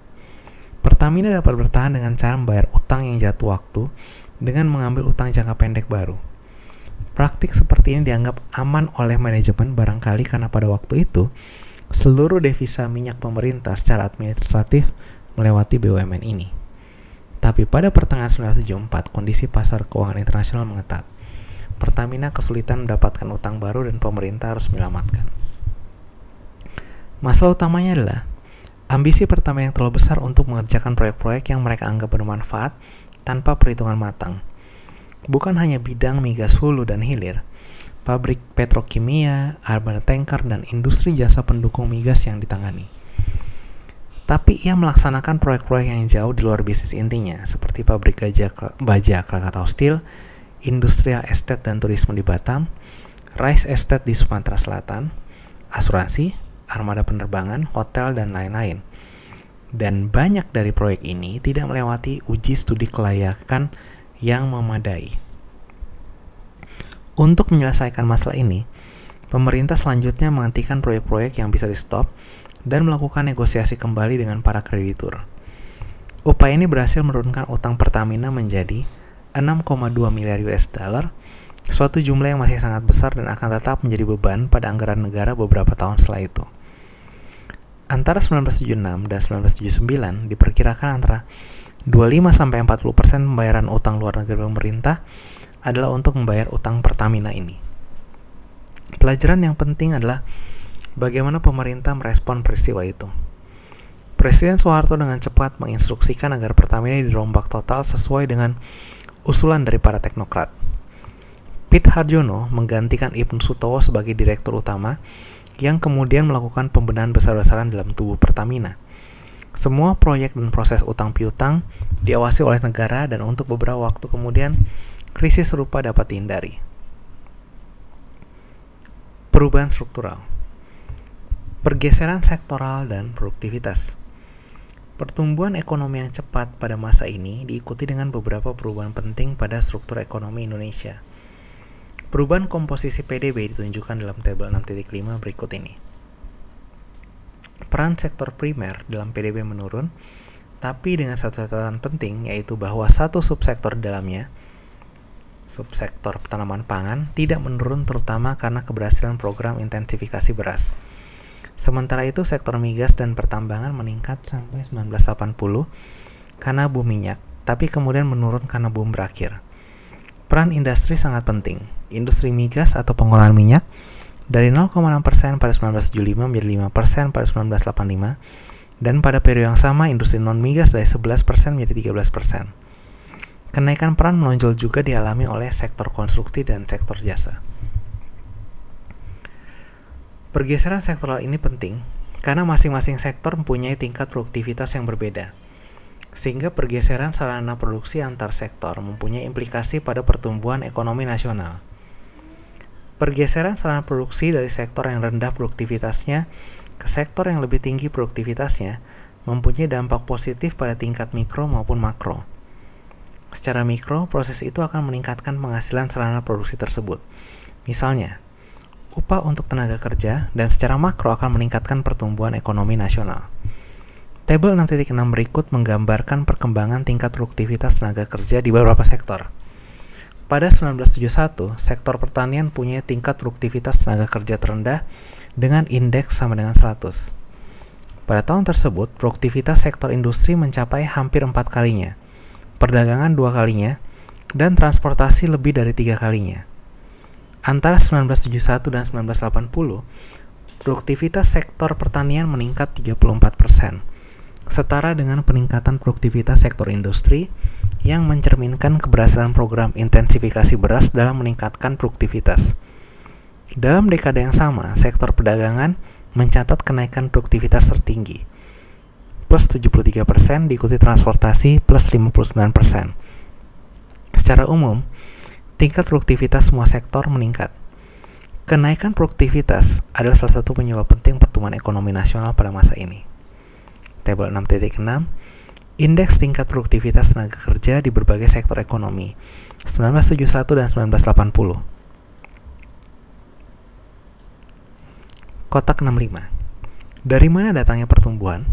Pertamina dapat bertahan dengan cara membayar utang yang jatuh waktu dengan mengambil utang jangka pendek baru. Praktik seperti ini dianggap aman oleh manajemen barangkali karena pada waktu itu seluruh devisa minyak pemerintah secara administratif melewati BUMN ini. Tapi pada pertengahan 1974, kondisi pasar keuangan internasional mengetat. Pertamina kesulitan mendapatkan utang baru dan pemerintah harus menyelamatkan. Masalah utamanya adalah Ambisi pertama yang terlalu besar untuk mengerjakan proyek-proyek yang mereka anggap bermanfaat tanpa perhitungan matang. Bukan hanya bidang migas hulu dan hilir, pabrik petrokimia, armada tanker, dan industri jasa pendukung migas yang ditangani. Tapi ia melaksanakan proyek-proyek yang jauh di luar bisnis intinya, seperti pabrik baja Krakatau Steel, industrial estate dan turisme di Batam, rice estate di Sumatera Selatan, asuransi, armada penerbangan, hotel, dan lain-lain. Dan banyak dari proyek ini tidak melewati uji studi kelayakan yang memadai. Untuk menyelesaikan masalah ini, pemerintah selanjutnya menghentikan proyek-proyek yang bisa di-stop dan melakukan negosiasi kembali dengan para kreditur. Upaya ini berhasil menurunkan utang Pertamina menjadi 6,2 miliar US dollar, suatu jumlah yang masih sangat besar dan akan tetap menjadi beban pada anggaran negara beberapa tahun setelah itu. Antara 1976 dan 1979 diperkirakan antara 25-40% pembayaran utang luar negeri pemerintah adalah untuk membayar utang Pertamina ini. Pelajaran yang penting adalah bagaimana pemerintah merespon peristiwa itu. Presiden Soeharto dengan cepat menginstruksikan agar Pertamina dirombak total sesuai dengan usulan dari para teknokrat. Pit Harjono menggantikan Ibnu Sutowo sebagai direktur utama yang kemudian melakukan pembenahan besar-besaran dalam tubuh Pertamina. Semua proyek dan proses utang piutang diawasi oleh negara dan untuk beberapa waktu kemudian krisis serupa dapat dihindari. Perubahan struktural, pergeseran sektoral dan produktivitas. Pertumbuhan ekonomi yang cepat pada masa ini diikuti dengan beberapa perubahan penting pada struktur ekonomi Indonesia. Perubahan komposisi PDB ditunjukkan dalam tabel 6.5 berikut ini. Peran sektor primer dalam PDB menurun, tapi dengan satu catatan penting, yaitu bahwa satu subsektor di dalamnya, subsektor tanaman pangan, tidak menurun terutama karena keberhasilan program intensifikasi beras. Sementara itu sektor migas dan pertambangan meningkat sampai 1980 karena boom minyak, tapi kemudian menurun karena boom berakhir. Peran industri sangat penting. Industri migas atau pengolahan minyak dari 0,6% pada 1975 menjadi 5% pada 1985, dan pada periode yang sama industri non-migas dari 11% menjadi 13%. Kenaikan peran menonjol juga dialami oleh sektor konstruksi dan sektor jasa. Pergeseran sektoral ini penting karena masing-masing sektor mempunyai tingkat produktivitas yang berbeda, sehingga pergeseran sarana produksi antar sektor mempunyai implikasi pada pertumbuhan ekonomi nasional. Pergeseran sarana produksi dari sektor yang rendah produktivitasnya ke sektor yang lebih tinggi produktivitasnya mempunyai dampak positif pada tingkat mikro maupun makro. Secara mikro, proses itu akan meningkatkan penghasilan sarana produksi tersebut. Misalnya, upah untuk tenaga kerja, dan secara makro akan meningkatkan pertumbuhan ekonomi nasional. Tabel 6.6 berikut menggambarkan perkembangan tingkat produktivitas tenaga kerja di beberapa sektor. Pada 1971, sektor pertanian punya tingkat produktivitas tenaga kerja terendah dengan indeks sama dengan 100. Pada tahun tersebut, produktivitas sektor industri mencapai hampir 4 kalinya, perdagangan 2 kalinya, dan transportasi lebih dari 3 kalinya. Antara 1971 dan 1980, produktivitas sektor pertanian meningkat 34%, setara dengan peningkatan produktivitas sektor industri yang mencerminkan keberhasilan program intensifikasi beras dalam meningkatkan produktivitas. Dalam dekade yang sama, sektor perdagangan mencatat kenaikan produktivitas tertinggi, plus 73%, diikuti transportasi plus 59%. Secara umum, tingkat produktivitas semua sektor meningkat. Kenaikan produktivitas adalah salah satu penyebab penting pertumbuhan ekonomi nasional pada masa ini. Tabel 6.6, indeks tingkat produktivitas tenaga kerja di berbagai sektor ekonomi 1971 dan 1980. Kotak 65. Dari mana datangnya pertumbuhan?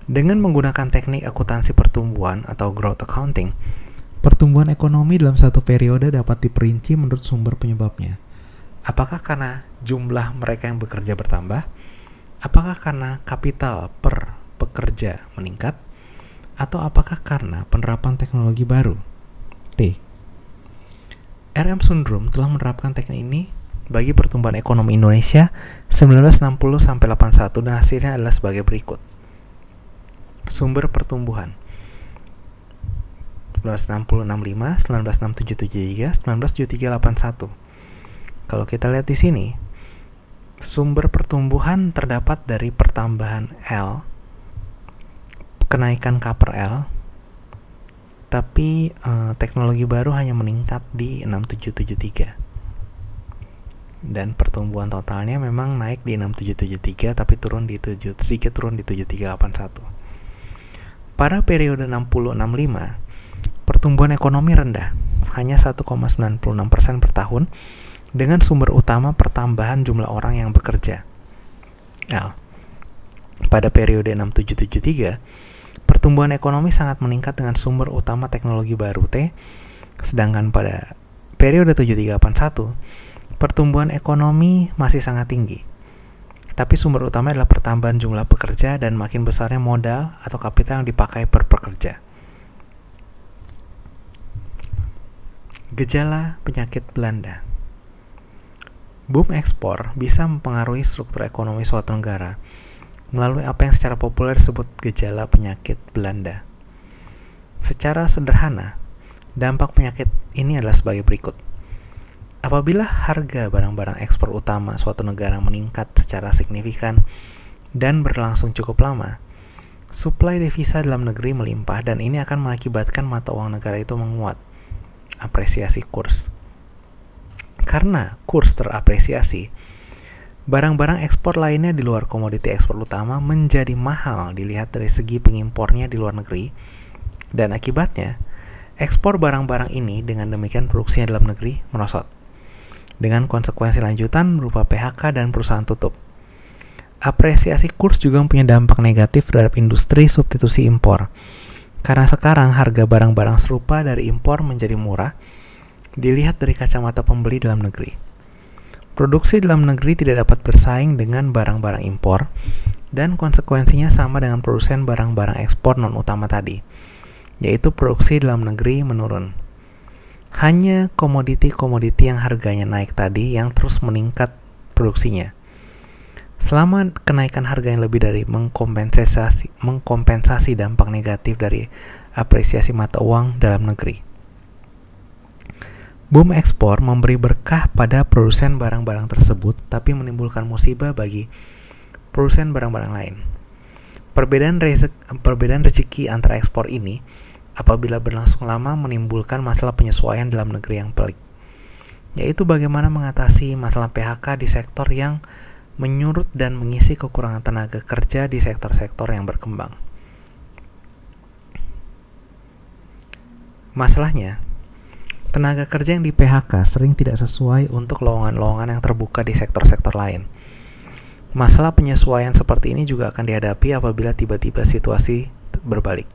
Dengan menggunakan teknik akuntansi pertumbuhan atau growth accounting, pertumbuhan ekonomi dalam satu periode dapat diperinci menurut sumber penyebabnya. Apakah karena jumlah mereka yang bekerja bertambah? Apakah karena kapital per pekerja meningkat? Atau apakah karena penerapan teknologi baru? T. R.M. Sundrum telah menerapkan teknik ini bagi pertumbuhan ekonomi Indonesia 1960-81 dan hasilnya adalah sebagai berikut. Sumber pertumbuhan 1965, 1967 197381. Kalau kita lihat di sini, sumber pertumbuhan terdapat dari pertambahan L, kenaikan K per L, tapi teknologi baru hanya meningkat di 6773. Dan pertumbuhan totalnya memang naik di 6773 tapi sedikit turun di 7381. Pada periode 60-65, pertumbuhan ekonomi rendah, hanya 1,96% per tahun, dengan sumber utama pertambahan jumlah orang yang bekerja, L. Pada periode 6773, pertumbuhan ekonomi sangat meningkat dengan sumber utama teknologi baru, T. Sedangkan pada periode 7381, pertumbuhan ekonomi masih sangat tinggi, tapi sumber utama adalah pertambahan jumlah pekerja dan makin besarnya modal atau kapital yang dipakai per pekerja. Gejala penyakit Belanda. Boom ekspor bisa mempengaruhi struktur ekonomi suatu negara melalui apa yang secara populer disebut gejala penyakit Belanda. Secara sederhana, dampak penyakit ini adalah sebagai berikut. Apabila harga barang-barang ekspor utama suatu negara meningkat secara signifikan dan berlangsung cukup lama, suplai devisa dalam negeri melimpah dan ini akan mengakibatkan mata uang negara itu menguat, apresiasi kurs. Karena kurs terapresiasi, barang-barang ekspor lainnya di luar komoditi ekspor utama menjadi mahal dilihat dari segi pengimpornya di luar negeri, dan akibatnya, ekspor barang-barang ini dengan demikian produksinya dalam negeri merosot, dengan konsekuensi lanjutan berupa PHK dan perusahaan tutup. Apresiasi kurs juga mempunyai dampak negatif terhadap industri substitusi impor, karena sekarang harga barang-barang serupa dari impor menjadi murah, dilihat dari kacamata pembeli dalam negeri. Produksi dalam negeri tidak dapat bersaing dengan barang-barang impor, dan konsekuensinya sama dengan produsen barang-barang ekspor non-utama tadi, yaitu produksi dalam negeri menurun. Hanya komoditi-komoditi yang harganya naik tadi yang terus meningkat produksinya. Selama kenaikan harga yang lebih dari mengkompensasi dampak negatif dari apresiasi mata uang dalam negeri. Boom ekspor memberi berkah pada produsen barang-barang tersebut, tapi menimbulkan musibah bagi produsen barang-barang lain. Perbedaan rezeki antara ekspor ini apabila berlangsung lama menimbulkan masalah penyesuaian dalam negeri yang pelik, yaitu bagaimana mengatasi masalah PHK di sektor yang menyurut dan mengisi kekurangan tenaga kerja di sektor-sektor yang berkembang. Masalahnya, tenaga kerja yang di PHK sering tidak sesuai untuk lowongan-lowongan yang terbuka di sektor-sektor lain. Masalah penyesuaian seperti ini juga akan dihadapi apabila tiba-tiba situasi berbalik.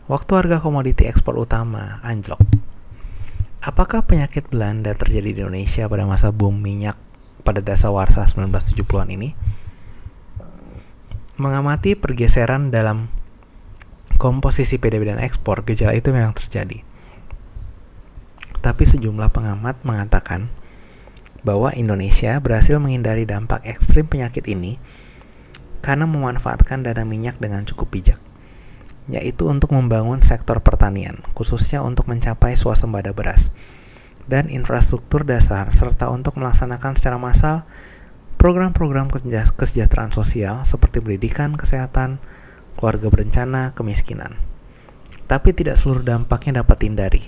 Waktu harga komoditi ekspor utama anjlok. Apakah penyakit Belanda terjadi di Indonesia pada masa boom minyak pada dasawarsa 1970-an ini? Mengamati pergeseran dalam komposisi PDB dan ekspor, gejala itu memang terjadi. Tapi sejumlah pengamat mengatakan bahwa Indonesia berhasil menghindari dampak ekstrim penyakit ini karena memanfaatkan dana minyak dengan cukup bijak, yaitu untuk membangun sektor pertanian, khususnya untuk mencapai swasembada beras, dan infrastruktur dasar, serta untuk melaksanakan secara massal program-program kesejahteraan sosial seperti pendidikan, kesehatan, keluarga berencana, kemiskinan. Tapi tidak seluruh dampaknya dapat dihindari.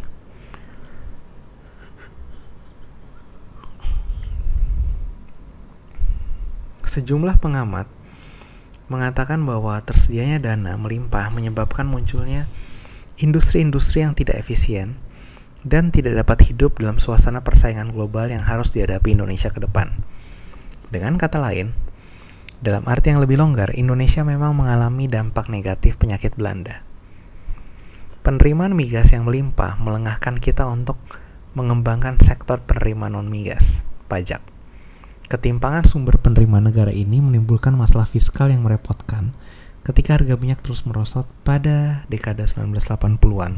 Sejumlah pengamat mengatakan bahwa tersedianya dana melimpah menyebabkan munculnya industri-industri yang tidak efisien dan tidak dapat hidup dalam suasana persaingan global yang harus dihadapi Indonesia ke depan. Dengan kata lain, dalam arti yang lebih longgar, Indonesia memang mengalami dampak negatif penyakit Belanda. Penerimaan migas yang melimpah melengahkan kita untuk mengembangkan sektor penerimaan non-migas, pajak. Ketimpangan sumber penerimaan negara ini menimbulkan masalah fiskal yang merepotkan ketika harga minyak terus merosot pada dekade 1980-an.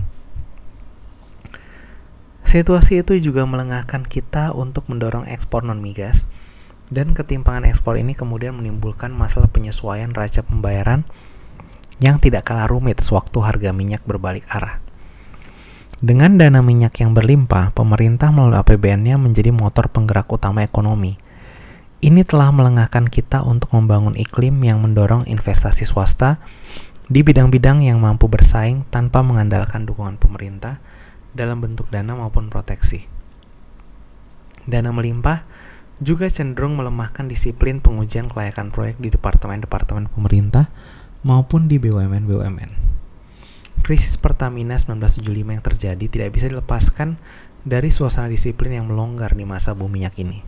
Situasi itu juga melengahkan kita untuk mendorong ekspor non-migas, dan ketimpangan ekspor ini kemudian menimbulkan masalah penyesuaian raca pembayaran yang tidak kalah rumit sewaktu harga minyak berbalik arah. Dengan dana minyak yang berlimpah, pemerintah melalui APBN-nya menjadi motor penggerak utama ekonomi. Ini telah melengahkan kita untuk membangun iklim yang mendorong investasi swasta di bidang-bidang yang mampu bersaing tanpa mengandalkan dukungan pemerintah dalam bentuk dana maupun proteksi. Dana melimpah juga cenderung melemahkan disiplin pengujian kelayakan proyek di departemen-departemen pemerintah maupun di BUMN-BUMN. Krisis Pertamina 1975 yang terjadi tidak bisa dilepaskan dari suasana disiplin yang melonggar di masa boom minyak ini.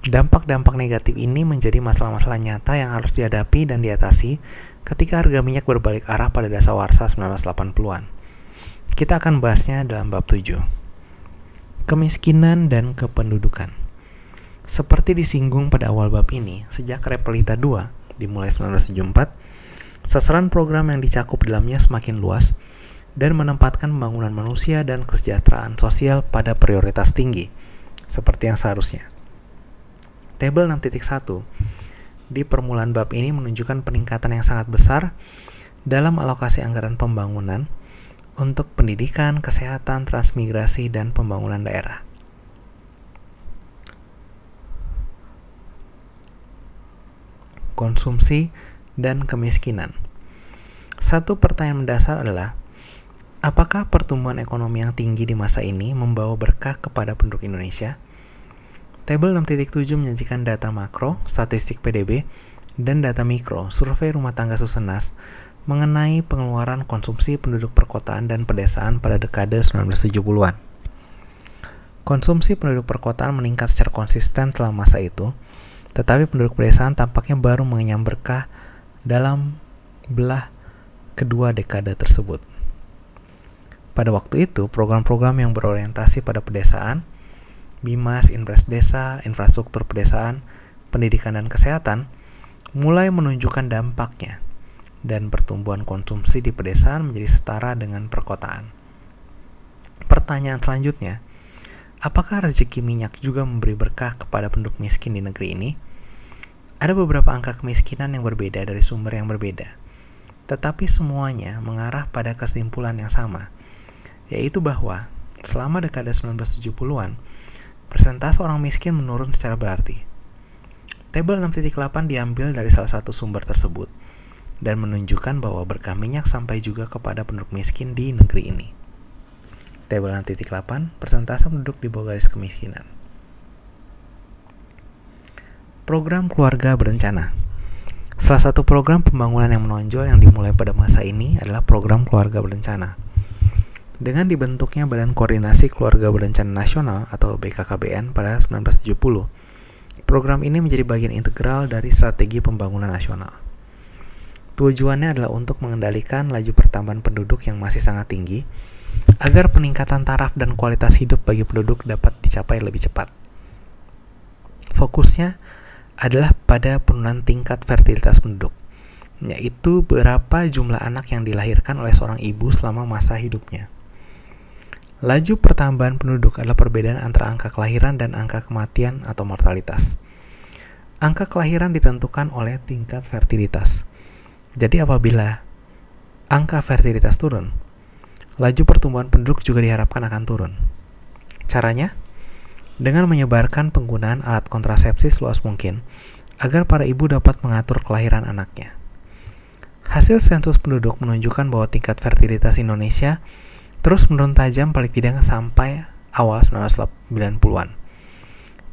Dampak-dampak negatif ini menjadi masalah-masalah nyata yang harus dihadapi dan diatasi ketika harga minyak berbalik arah pada dasawarsa 1980-an. Kita akan bahasnya dalam bab 7. Kemiskinan dan kependudukan. Seperti disinggung pada awal bab ini, sejak Repelita II dimulai 1974, sasaran program yang dicakup dalamnya semakin luas dan menempatkan pembangunan manusia dan kesejahteraan sosial pada prioritas tinggi, seperti yang seharusnya. Tabel 6.1 di permulaan bab ini menunjukkan peningkatan yang sangat besar dalam alokasi anggaran pembangunan untuk pendidikan, kesehatan, transmigrasi, dan pembangunan daerah. Konsumsi dan kemiskinan. Satu pertanyaan mendasar adalah, apakah pertumbuhan ekonomi yang tinggi di masa ini membawa berkah kepada penduduk Indonesia? Tabel 6.7 menyajikan data makro, statistik PDB, dan data mikro, survei rumah tangga Susenas, mengenai pengeluaran konsumsi penduduk perkotaan dan pedesaan pada dekade 1970-an. Konsumsi penduduk perkotaan meningkat secara konsisten selama masa itu, tetapi penduduk pedesaan tampaknya baru mengenyam berkah dalam belah kedua dekade tersebut. Pada waktu itu, program-program yang berorientasi pada pedesaan, BIMAS, Inpres Desa, infrastruktur pedesaan, pendidikan dan kesehatan, mulai menunjukkan dampaknya, dan pertumbuhan konsumsi di pedesaan menjadi setara dengan perkotaan. Pertanyaan selanjutnya, apakah rezeki minyak juga memberi berkah kepada penduduk miskin di negeri ini? Ada beberapa angka kemiskinan yang berbeda dari sumber yang berbeda, tetapi semuanya mengarah pada kesimpulan yang sama, yaitu bahwa selama dekade 1970-an, persentase orang miskin menurun secara berarti. Tabel 6.8 diambil dari salah satu sumber tersebut, dan menunjukkan bahwa berkah minyak sampai juga kepada penduduk miskin di negeri ini. Tabel 6.8, persentase penduduk di bawah garis kemiskinan. Program keluarga berencana. Salah satu program pembangunan yang menonjol yang dimulai pada masa ini adalah program keluarga berencana. Dengan dibentuknya Badan Koordinasi Keluarga Berencana Nasional atau BKKBN pada 1970, program ini menjadi bagian integral dari strategi pembangunan nasional. Tujuannya adalah untuk mengendalikan laju pertambahan penduduk yang masih sangat tinggi, agar peningkatan taraf dan kualitas hidup bagi penduduk dapat dicapai lebih cepat. Fokusnya adalah pada penurunan tingkat fertilitas penduduk, yaitu berapa jumlah anak yang dilahirkan oleh seorang ibu selama masa hidupnya. Laju pertambahan penduduk adalah perbedaan antara angka kelahiran dan angka kematian atau mortalitas. Angka kelahiran ditentukan oleh tingkat fertilitas. Jadi apabila angka fertilitas turun, laju pertumbuhan penduduk juga diharapkan akan turun. Caranya? Dengan menyebarkan penggunaan alat kontrasepsi seluas mungkin, agar para ibu dapat mengatur kelahiran anaknya. Hasil sensus penduduk menunjukkan bahwa tingkat fertilitas Indonesia terus menurun tajam paling tidak sampai awal 1990-an.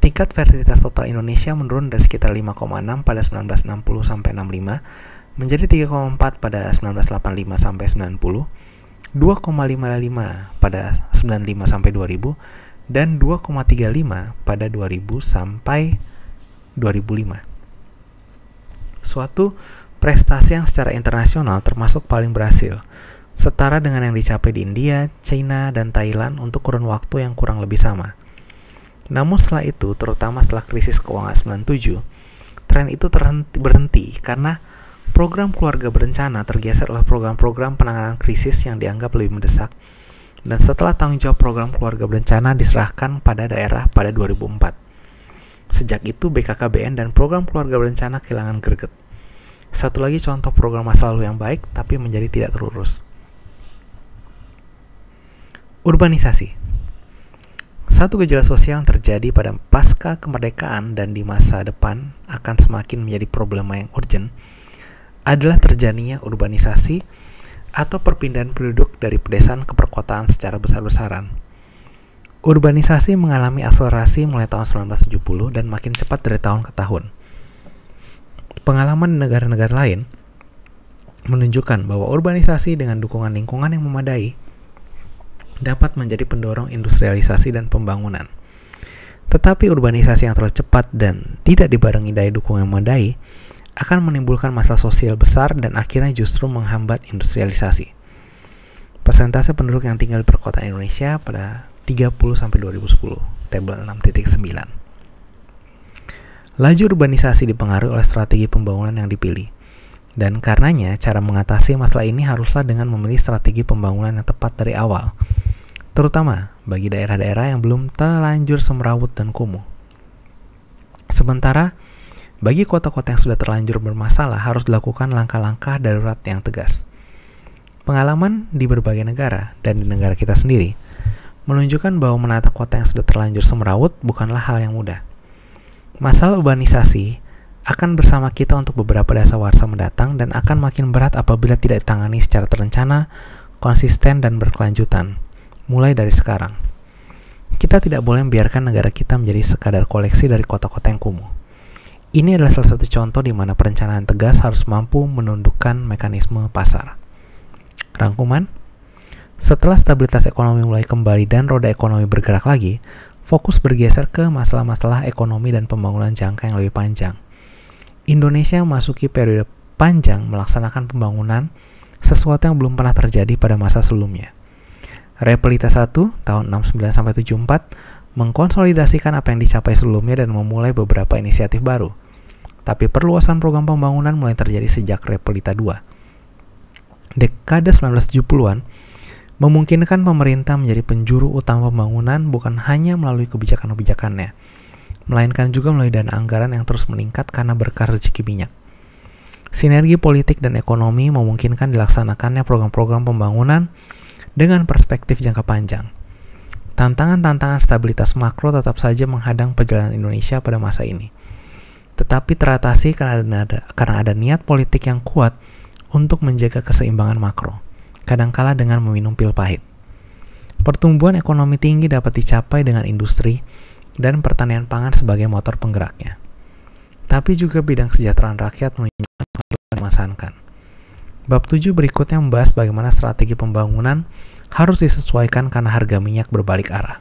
Tingkat fertilitas total Indonesia menurun dari sekitar 5,6 pada 1960 sampai 65 menjadi 3,4 pada 1985 sampai 90, 2,55 pada 95 sampai 2000, dan 2,35 pada 2000 sampai 2005. Suatu prestasi yang secara internasional termasuk paling berhasil, setara dengan yang dicapai di India, China, dan Thailand untuk kurun waktu yang kurang lebih sama. Namun setelah itu, terutama setelah krisis keuangan 97, tren itu berhenti karena program keluarga berencana tergeser oleh program-program penanganan krisis yang dianggap lebih mendesak, dan setelah tanggung jawab program keluarga berencana diserahkan pada daerah pada 2004. Sejak itu BKKBN dan program keluarga berencana kehilangan greget. Satu lagi contoh program masa lalu yang baik tapi menjadi tidak terurus. Urbanisasi. Satu gejala sosial yang terjadi pada pasca kemerdekaan dan di masa depan akan semakin menjadi problema yang urgent adalah terjadinya urbanisasi atau perpindahan penduduk dari pedesaan ke perkotaan secara besar-besaran. Urbanisasi mengalami akselerasi mulai tahun 1970 dan makin cepat dari tahun ke tahun. Pengalaman di negara-negara lain menunjukkan bahwa urbanisasi dengan dukungan lingkungan yang memadai dapat menjadi pendorong industrialisasi dan pembangunan. Tetapi urbanisasi yang terlalu cepat dan tidak dibarengi daya dukung yang memadai akan menimbulkan masalah sosial besar dan akhirnya justru menghambat industrialisasi. Persentase penduduk yang tinggal di perkotaan Indonesia pada 30-2010, tabel 6.9. Laju urbanisasi dipengaruhi oleh strategi pembangunan yang dipilih. Dan karenanya, cara mengatasi masalah ini haruslah dengan memilih strategi pembangunan yang tepat dari awal, terutama bagi daerah-daerah yang belum terlanjur semrawut dan kumuh. Sementara, bagi kota-kota yang sudah terlanjur bermasalah harus dilakukan langkah-langkah darurat yang tegas. Pengalaman di berbagai negara dan di negara kita sendiri menunjukkan bahwa menata kota yang sudah terlanjur semrawut bukanlah hal yang mudah. Masalah urbanisasi akan bersama kita untuk beberapa dasawarsa mendatang dan akan makin berat apabila tidak ditangani secara terencana, konsisten, dan berkelanjutan, mulai dari sekarang. Kita tidak boleh membiarkan negara kita menjadi sekadar koleksi dari kota-kota yang kumuh. Ini adalah salah satu contoh di mana perencanaan tegas harus mampu menundukkan mekanisme pasar. Rangkuman, setelah stabilitas ekonomi mulai kembali dan roda ekonomi bergerak lagi, fokus bergeser ke masalah-masalah ekonomi dan pembangunan jangka yang lebih panjang. Indonesia memasuki periode panjang melaksanakan pembangunan, sesuatu yang belum pernah terjadi pada masa sebelumnya. Repelita 1 tahun 69-74 mengkonsolidasikan apa yang dicapai sebelumnya dan memulai beberapa inisiatif baru. Tapi perluasan program pembangunan mulai terjadi sejak Repelita 2. Dekade 1970-an memungkinkan pemerintah menjadi penjuru utama pembangunan bukan hanya melalui kebijakan-kebijakannya, melainkan juga melalui dana anggaran yang terus meningkat karena berkah rezeki minyak. Sinergi politik dan ekonomi memungkinkan dilaksanakannya program-program pembangunan dengan perspektif jangka panjang. Tantangan-tantangan stabilitas makro tetap saja menghadang perjalanan Indonesia pada masa ini, tetapi teratasi karena ada niat politik yang kuat untuk menjaga keseimbangan makro, kadangkala dengan meminum pil pahit. Pertumbuhan ekonomi tinggi dapat dicapai dengan industri dan pertanian pangan sebagai motor penggeraknya. Tapi juga bidang kesejahteraan rakyat menunjukkan perlu dimasankan. Bab 7 berikutnya membahas bagaimana strategi pembangunan harus disesuaikan karena harga minyak berbalik arah.